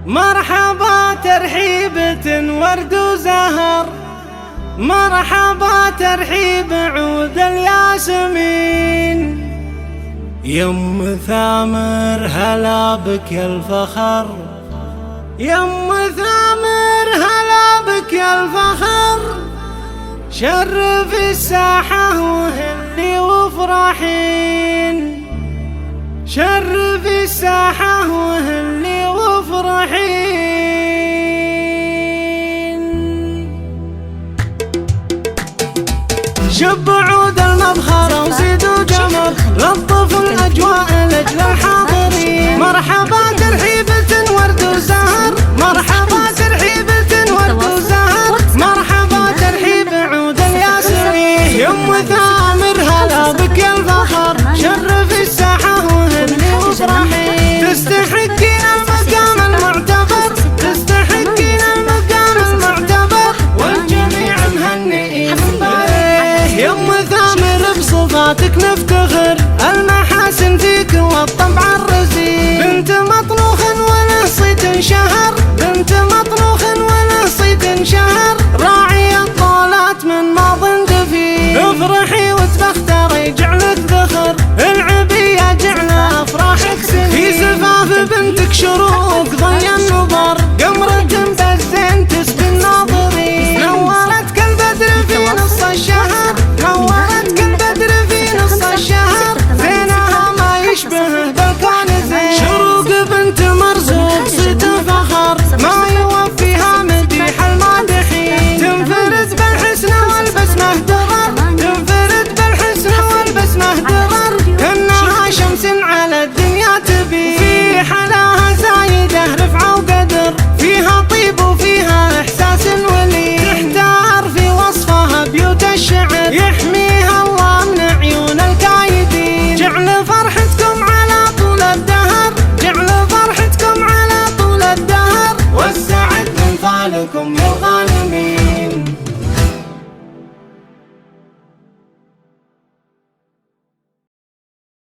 مرحبا ترحيبة ورد وزهر، مرحبا ترحيب عود الياسمين. يم ثامر هلا بك يا الفخر، يم ثامر هلا بك يا الفخر. شرف الساحة وهلي وافرحين، شرف الساحة وهلي وافرحين. شب عود المبخرة وزيدوا جمر، لطفوا الأجواء لأجل الحاضرين. مرحبا ترحيبة ورد وزهر، مرحبا ترحيبة ورد وزهر، مرحبا ترحيب عود الياسمين. يم ثامر هلا بك يا الفخر، شرف الساحة وهلي وافرحين. تستحقين المقام المعتبر، تستحقين المقام المعتبر، والجميع مهنئين. يم ثامر بصفاتك نفتخر، المحاسن فيك والطبع الرزين. بنت مطروخ وله صيت شهر، بنت مطروخ وله صيت شهر، راعي الطولات من ماض دفين. افرحي وتبختري جعلك ذخر، العبية جعل افراحك سنين. في زفاف بنتك شروق ضي النظر، قمرة بالزين تسبي الناظرين. نورت كالبدر في نص الشهر، نورت كالبدر في نص الشهر، زينها ما يشبهه بالكون زين. شروق بنت مرزوق صيت فخر، ما يوفيها مديح المادحين. تنفرد بالحسن والبسمة درر، تنفرد بالحسن والبسمة درر، كأنها شمس على الدنيا تبين. في حلاها زايدة رفعة وقدر، فيها طيب وفيها إحساس ولي. تحتار في وصفها بيوت الشعر، يحميها الله من عيون الكايدين. جعل فرحتكم على طول الدهر، جعل فرحتكم على طول الدهر، والسعد من فعلكم يا الغانمين.